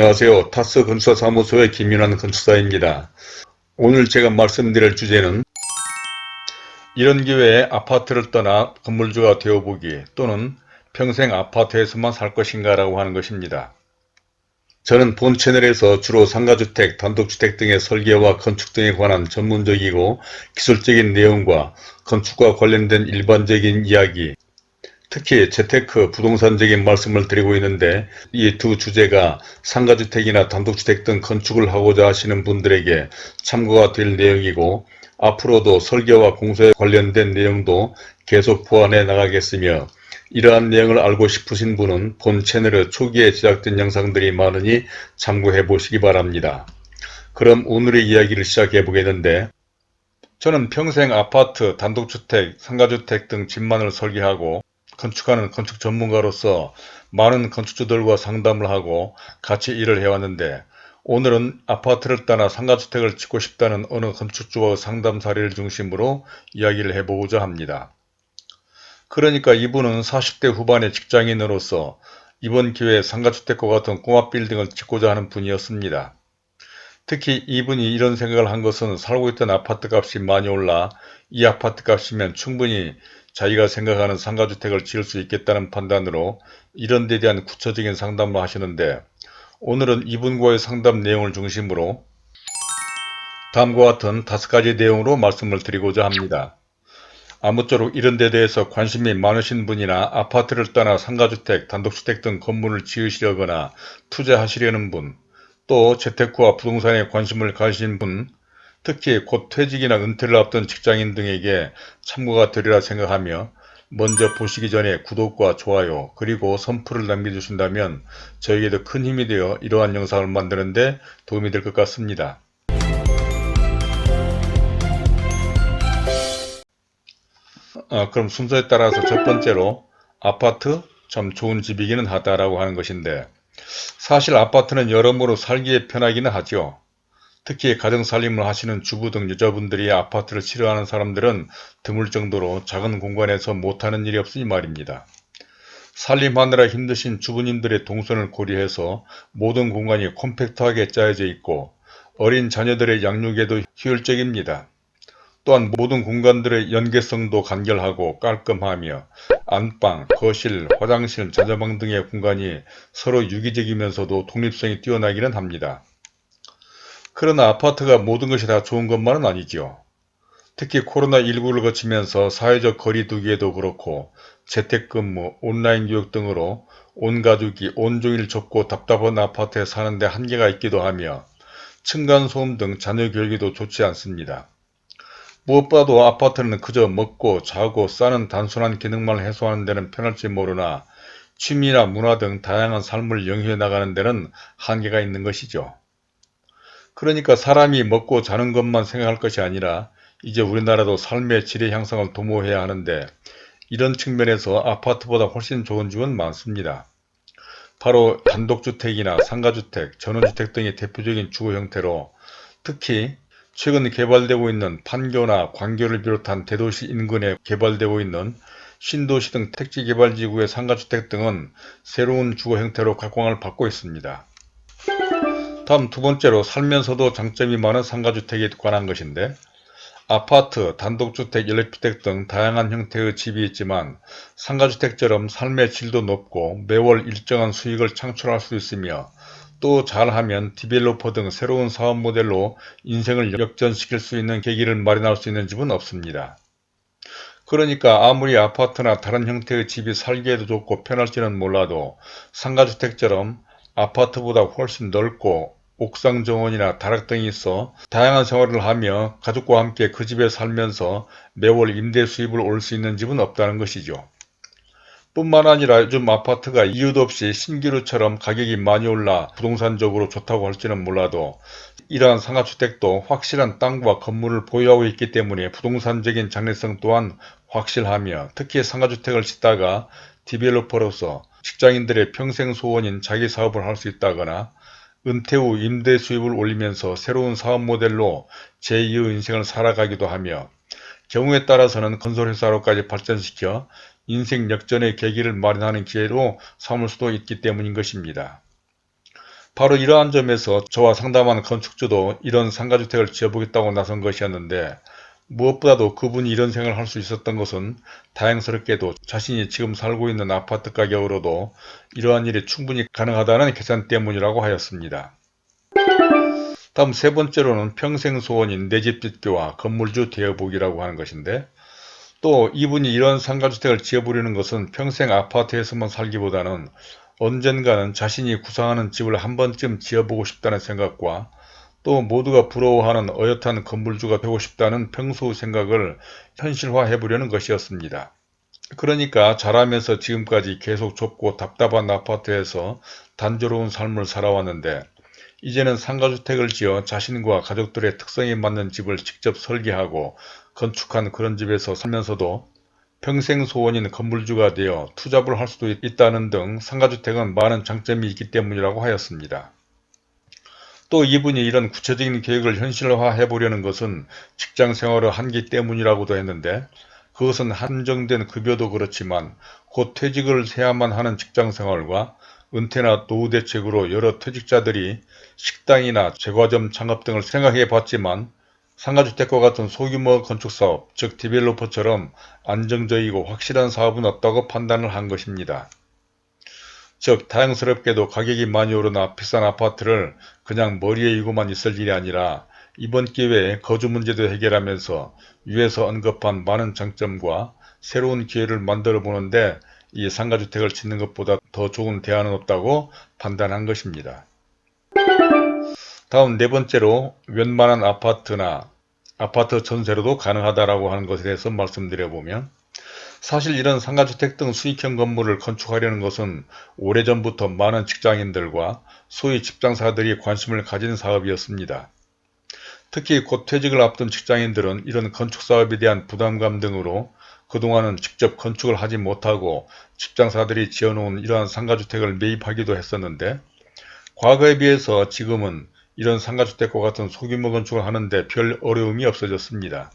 안녕하세요. 타스 건축사무소의 김윤환 건축사입니다. 오늘 제가 말씀드릴 주제는 이런 기회에 아파트를 떠나 건물주가 되어보기 또는 평생 아파트에서만 살 것인가 라고 하는 것입니다. 저는 본 채널에서 주로 상가주택, 단독주택 등의 설계와 건축 등에 관한 전문적이고 기술적인 내용과 건축과 관련된 일반적인 이야기, 특히 재테크, 부동산적인 말씀을 드리고 있는데 이 두 주제가 상가주택이나 단독주택 등 건축을 하고자 하시는 분들에게 참고가 될 내용이고 앞으로도 설계와 공사에 관련된 내용도 계속 보완해 나가겠으며 이러한 내용을 알고 싶으신 분은 본 채널에 초기에 제작된 영상들이 많으니 참고해 보시기 바랍니다. 그럼 오늘의 이야기를 시작해 보겠는데 저는 평생 아파트, 단독주택, 상가주택 등 집만을 설계하고 건축하는 건축 전문가로서 많은 건축주들과 상담을 하고 같이 일을 해왔는데 오늘은 아파트를 떠나 상가주택을 짓고 싶다는 어느 건축주와 상담 사례를 중심으로 이야기를 해보고자 합니다. 그러니까 이분은 40대 후반의 직장인으로서 이번 기회에 상가주택과 같은 꼬마 빌딩을 짓고자 하는 분이었습니다. 특히 이분이 이런 생각을 한 것은 살고 있던 아파트 값이 많이 올라 이 아파트 값이면 충분히 자기가 생각하는 상가주택을 지을 수 있겠다는 판단으로 이런 데 대한 구체적인 상담을 하시는데 오늘은 이분과의 상담 내용을 중심으로 다음과 같은 5가지 내용으로 말씀을 드리고자 합니다. 아무쪼록 이런 데 대해서 관심이 많으신 분이나 아파트를 떠나 상가주택, 단독주택 등 건물을 지으시려거나 투자하시려는 분, 또 재테크와 부동산에 관심을 가지신 분, 특히 곧 퇴직이나 은퇴를 앞둔 직장인 등에게 참고가 되리라 생각하며 먼저 보시기 전에 구독과 좋아요 그리고 선풀을 남겨주신다면 저에게도 큰 힘이 되어 이러한 영상을 만드는 데 도움이 될 것 같습니다. 그럼 순서에 따라서 첫 번째로 아파트 참 좋은 집이기는 하다라고 하는 것인데 사실 아파트는 여러모로 살기에 편하기는 하죠. 특히 가정살림을 하시는 주부 등 여자분들이 아파트를 싫어하는 사람들은 드물 정도로 작은 공간에서 못하는 일이 없으니 말입니다. 살림하느라 힘드신 주부님들의 동선을 고려해서 모든 공간이 컴팩트하게 짜여져 있고 어린 자녀들의 양육에도 효율적입니다. 또한 모든 공간들의 연계성도 간결하고 깔끔하며 안방, 거실, 화장실, 자녀방 등의 공간이 서로 유기적이면서도 독립성이 뛰어나기는 합니다. 그러나 아파트가 모든 것이 다 좋은 것만은 아니죠. 특히 코로나19를 거치면서 사회적 거리 두기에도 그렇고 재택근무, 온라인 교육 등으로 온 가족이 온종일 좁고 답답한 아파트에 사는데 한계가 있기도 하며 층간소음 등 자녀 교육에도 좋지 않습니다. 무엇보다도 아파트는 그저 먹고 자고 싸는 단순한 기능만 해소하는 데는 편할지 모르나 취미나 문화 등 다양한 삶을 영위해 나가는 데는 한계가 있는 것이죠. 그러니까 사람이 먹고 자는 것만 생각할 것이 아니라 이제 우리나라도 삶의 질의 향상을 도모해야 하는데 이런 측면에서 아파트보다 훨씬 좋은 집은 많습니다. 바로 단독주택이나 상가주택, 전원주택 등의 대표적인 주거 형태로 특히 최근 개발되고 있는 판교나 광교를 비롯한 대도시 인근에 개발되고 있는 신도시 등 택지개발지구의 상가주택 등은 새로운 주거 형태로 각광을 받고 있습니다. 다음 두 번째로 살면서도 장점이 많은 상가주택에 관한 것인데 아파트, 단독주택, 연립주택 등 다양한 형태의 집이 있지만 상가주택처럼 삶의 질도 높고 매월 일정한 수익을 창출할 수 있으며 또 잘하면 디벨로퍼 등 새로운 사업 모델로 인생을 역전시킬 수 있는 계기를 마련할 수 있는 집은 없습니다. 그러니까 아무리 아파트나 다른 형태의 집이 살기에도 좋고 편할지는 몰라도 상가주택처럼 아파트보다 훨씬 넓고 옥상 정원이나 다락 등이 있어 다양한 생활을 하며 가족과 함께 그 집에 살면서 매월 임대 수입을 올 수 있는 집은 없다는 것이죠. 뿐만 아니라 요즘 아파트가 이유도 없이 신기루처럼 가격이 많이 올라 부동산적으로 좋다고 할지는 몰라도 이러한 상가주택도 확실한 땅과 건물을 보유하고 있기 때문에 부동산적인 장래성 또한 확실하며 특히 상가주택을 짓다가 디벨로퍼로서 직장인들의 평생 소원인 자기 사업을 할 수 있다거나 은퇴 후 임대 수입을 올리면서 새로운 사업 모델로 제2의 인생을 살아가기도 하며 경우에 따라서는 건설회사로까지 발전시켜 인생 역전의 계기를 마련하는 기회로 삼을 수도 있기 때문인 것입니다. 바로 이러한 점에서 저와 상담한 건축주도 이런 상가주택을 지어보겠다고 나선 것이었는데, 무엇보다도 그분이 이런 생각을 할 수 있었던 것은 다행스럽게도 자신이 지금 살고 있는 아파트 가격으로도 이러한 일이 충분히 가능하다는 계산 때문이라고 하였습니다. 다음 세 번째로는 평생 소원인 내 집 짓기와 건물주 되어보기라고 하는 것인데, 또 이분이 이런 상가주택을 지어보려는 것은 평생 아파트에서만 살기보다는 언젠가는 자신이 구상하는 집을 한 번쯤 지어보고 싶다는 생각과, 또 모두가 부러워하는 어엿한 건물주가 되고 싶다는 평소 생각을 현실화해 보려는 것이었습니다. 그러니까 자라면서 지금까지 계속 좁고 답답한 아파트에서 단조로운 삶을 살아왔는데, 이제는 상가주택을 지어 자신과 가족들의 특성에 맞는 집을 직접 설계하고 건축한 그런 집에서 살면서도 평생 소원인 건물주가 되어 투잡을 할 수도 있다는 등 상가주택은 많은 장점이 있기 때문이라고 하였습니다. 또 이분이 이런 구체적인 계획을 현실화해 보려는 것은 직장 생활을 한기 때문이라고도 했는데, 그것은 한정된 급여도 그렇지만 곧 퇴직을 해야만 하는 직장 생활과 은퇴나 노후 대책으로 여러 퇴직자들이 식당이나 제과점 창업 등을 생각해 봤지만, 상가주택과 같은 소규모 건축사업, 즉 디벨로퍼처럼 안정적이고 확실한 사업은 없다고 판단을 한 것입니다. 즉 다행스럽게도 가격이 많이 오르나 비싼 아파트를 그냥 머리에 이고만 있을 일이 아니라, 이번 기회에 거주 문제도 해결하면서 위에서 언급한 많은 장점과 새로운 기회를 만들어 보는데 이 상가주택을 짓는 것보다 더 좋은 대안은 없다고 판단한 것입니다. 다음 네 번째로 웬만한 아파트나 아파트 전세로도 가능하다라고 하는 것에 대해서 말씀드려보면, 사실 이런 상가주택 등 수익형 건물을 건축하려는 것은 오래전부터 많은 직장인들과 소위 직장사들이 관심을 가진 사업이었습니다. 특히 곧 퇴직을 앞둔 직장인들은 이런 건축사업에 대한 부담감 등으로 그동안은 직접 건축을 하지 못하고 직장사들이 지어놓은 이러한 상가주택을 매입하기도 했었는데, 과거에 비해서 지금은 이런 상가주택과 같은 소규모 건축을 하는데 별 어려움이 없어졌습니다.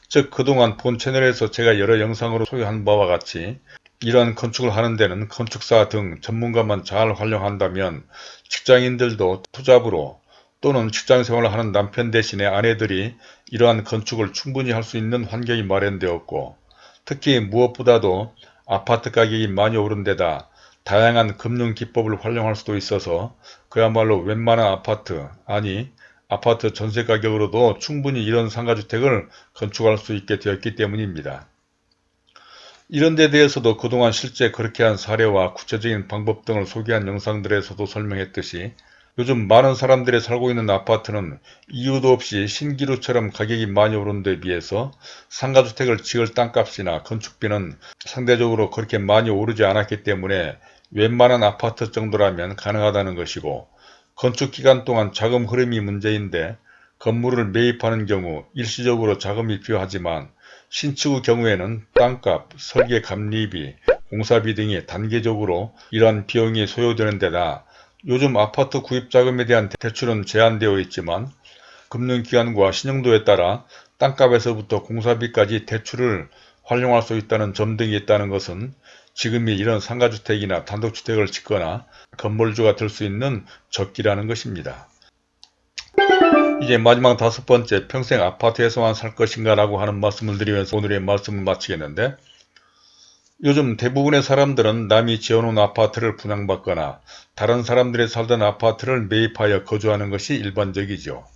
즉 그동안 본 채널에서 제가 여러 영상으로 소개한 바와 같이 이러한 건축을 하는 데는 건축사 등 전문가만 잘 활용한다면 직장인들도 투잡으로 또는 직장생활을 하는 남편 대신에 아내들이 이러한 건축을 충분히 할 수 있는 환경이 마련되었고, 특히 무엇보다도 아파트 가격이 많이 오른 데다 다양한 금융 기법을 활용할 수도 있어서 그야말로 웬만한 아파트, 아니 아파트 전세 가격으로도 충분히 이런 상가주택을 건축할 수 있게 되었기 때문입니다. 이런 데 대해서도 그동안 실제 그렇게 한 사례와 구체적인 방법 등을 소개한 영상들에서도 설명했듯이, 요즘 많은 사람들이 살고 있는 아파트는 이유도 없이 신기루처럼 가격이 많이 오른 데 비해서 상가주택을 지을 땅값이나 건축비는 상대적으로 그렇게 많이 오르지 않았기 때문에 웬만한 아파트 정도라면 가능하다는 것이고, 건축기간 동안 자금 흐름이 문제인데 건물을 매입하는 경우 일시적으로 자금이 필요하지만 신축의 경우에는 땅값, 설계 감리비, 공사비 등이 단계적으로 이러한 비용이 소요되는 데다 요즘 아파트 구입 자금에 대한 대출은 제한되어 있지만 금융기관과 신용도에 따라 땅값에서부터 공사비까지 대출을 활용할 수 있다는 점 등이 있다는 것은 지금이 이런 상가주택이나 단독주택을 짓거나 건물주가 될 수 있는 적기라는 것입니다. 이제 마지막 다섯 번째, 평생 아파트에서만 살 것인가 라고 하는 말씀을 드리면서 오늘의 말씀을 마치겠는데, 요즘 대부분의 사람들은 남이 지어놓은 아파트를 분양받거나 다른 사람들이 살던 아파트를 매입하여 거주하는 것이 일반적이죠.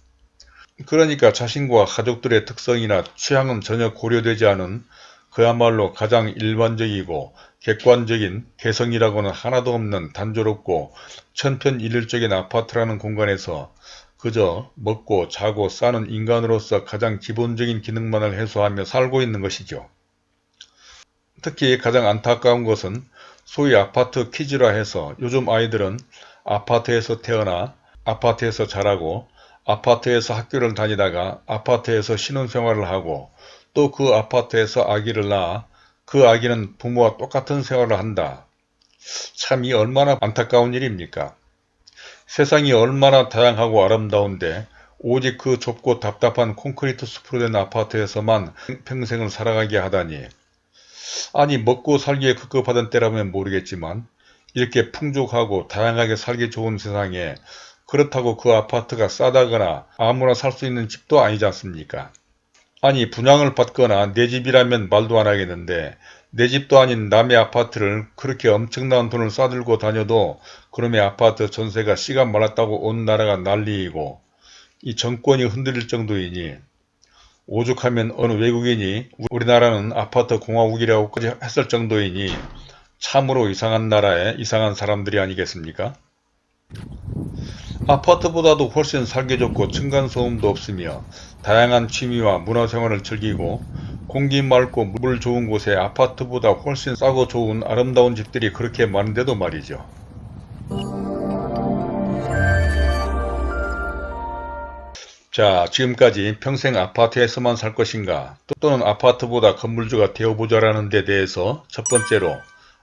그러니까 자신과 가족들의 특성이나 취향은 전혀 고려되지 않은 그야말로 가장 일반적이고 객관적인 개성이라고는 하나도 없는 단조롭고 천편일률적인 아파트라는 공간에서 그저 먹고 자고 싸는 인간으로서 가장 기본적인 기능만을 해소하며 살고 있는 것이죠. 특히 가장 안타까운 것은 소위 아파트 퀴즈라 해서 요즘 아이들은 아파트에서 태어나 아파트에서 자라고 아파트에서 학교를 다니다가 아파트에서 신혼생활을 하고 또 그 아파트에서 아기를 낳아 그 아기는 부모와 똑같은 생활을 한다. 참 이 얼마나 안타까운 일입니까? 세상이 얼마나 다양하고 아름다운데 오직 그 좁고 답답한 콘크리트 숲으로 된 아파트에서만 평생을 살아가게 하다니. 아니 먹고 살기에 급급하던 때라면 모르겠지만 이렇게 풍족하고 다양하게 살기 좋은 세상에 그렇다고 그 아파트가 싸다거나 아무나 살 수 있는 집도 아니지 않습니까? 아니 분양을 받거나 내 집이라면 말도 안 하겠는데 내 집도 아닌 남의 아파트를 그렇게 엄청난 돈을 싸들고 다녀도 그놈의 아파트 전세가 씨가 말랐다고 온 나라가 난리이고 이 정권이 흔들릴 정도이니 오죽하면 어느 외국인이 우리나라는 아파트 공화국이라고까지 했을 정도이니 참으로 이상한 나라에 이상한 사람들이 아니겠습니까? 아파트보다도 훨씬 살기 좋고 층간소음도 없으며 다양한 취미와 문화생활을 즐기고 공기 맑고 물 좋은 곳에 아파트보다 훨씬 싸고 좋은 아름다운 집들이 그렇게 많은데도 말이죠. 자, 지금까지 평생 아파트에서만 살 것인가 또는 아파트보다 건물주가 되어보자라는 데 대해서 첫 번째로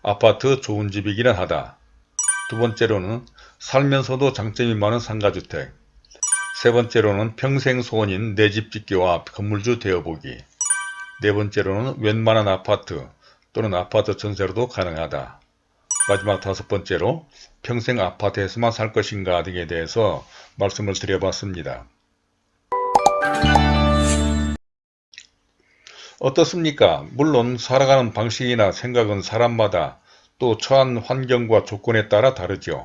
아파트 좋은 집이기는 하다. 두 번째로는 살면서도 장점이 많은 상가주택. 세 번째로는 평생 소원인 내 집 짓기와 건물주 되어보기. 네 번째로는 웬만한 아파트 또는 아파트 전세로도 가능하다. 마지막 다섯 번째로 평생 아파트에서만 살 것인가 등에 대해서 말씀을 드려봤습니다. 어떻습니까? 물론 살아가는 방식이나 생각은 사람마다 또 처한 환경과 조건에 따라 다르죠.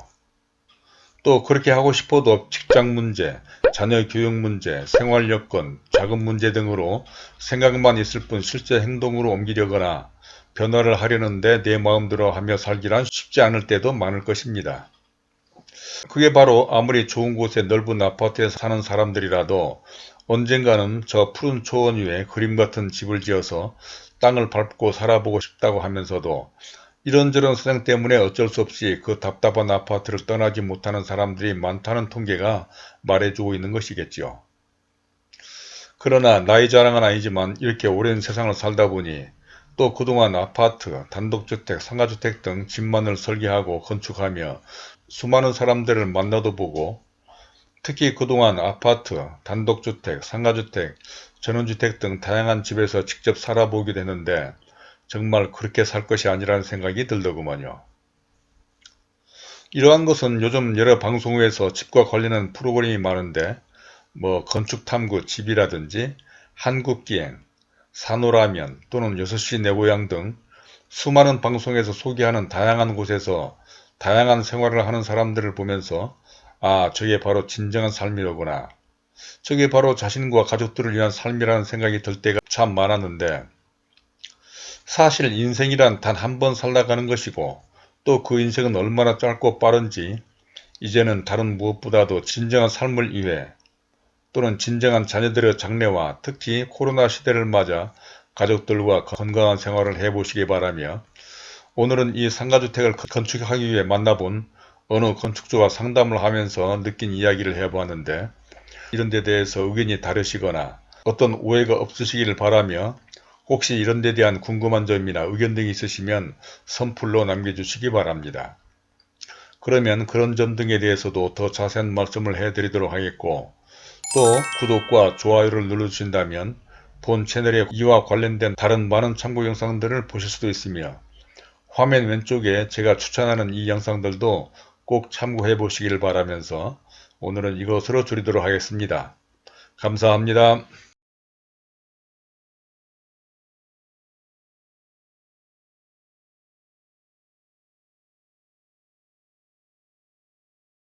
또 그렇게 하고 싶어도 직장 문제, 자녀 교육 문제, 생활 여건, 자금 문제 등으로 생각만 있을 뿐 실제 행동으로 옮기려거나 변화를 하려는데 내 마음대로 하며 살기란 쉽지 않을 때도 많을 것입니다. 그게 바로 아무리 좋은 곳에 넓은 아파트에 사는 사람들이라도 언젠가는 저 푸른 초원 위에 그림 같은 집을 지어서 땅을 밟고 살아보고 싶다고 하면서도 이런저런 사정 때문에 어쩔 수 없이 그 답답한 아파트를 떠나지 못하는 사람들이 많다는 통계가 말해주고 있는 것이겠지요. 그러나 나이 자랑은 아니지만 이렇게 오랜 세상을 살다 보니 또 그동안 아파트, 단독주택, 상가주택 등 집만을 설계하고 건축하며 수많은 사람들을 만나도 보고 특히 그동안 아파트, 단독주택, 상가주택, 전원주택 등 다양한 집에서 직접 살아보기도 했는데 정말 그렇게 살 것이 아니라는 생각이 들더구먼요. 이러한 것은 요즘 여러 방송에서 집과 관련한 프로그램이 많은데 건축탐구 집이라든지 한국기행, 산호라면 또는 6시 내 고향 등 수많은 방송에서 소개하는 다양한 곳에서 다양한 생활을 하는 사람들을 보면서 아, 저게 바로 진정한 삶이로구나. 저게 바로 자신과 가족들을 위한 삶이라는 생각이 들 때가 참 많았는데 사실 인생이란 단 한 번 살아가는 것이고 또 그 인생은 얼마나 짧고 빠른지 이제는 다른 무엇보다도 진정한 삶을 위해 또는 진정한 자녀들의 장래와 특히 코로나 시대를 맞아 가족들과 건강한 생활을 해보시기 바라며 오늘은 이 상가주택을 건축하기 위해 만나본 어느 건축주와 상담을 하면서 느낀 이야기를 해보았는데 이런 데 대해서 의견이 다르시거나 어떤 오해가 없으시기를 바라며 혹시 이런 데 대한 궁금한 점이나 의견 등이 있으시면 선플로 남겨주시기 바랍니다. 그러면 그런 점 등에 대해서도 더 자세한 말씀을 해드리도록 하겠고 또 구독과 좋아요를 눌러주신다면 본 채널에 이와 관련된 다른 많은 참고 영상들을 보실 수도 있으며 화면 왼쪽에 제가 추천하는 이 영상들도 꼭 참고해 보시길 바라면서 오늘은 이것으로 줄이도록 하겠습니다. 감사합니다.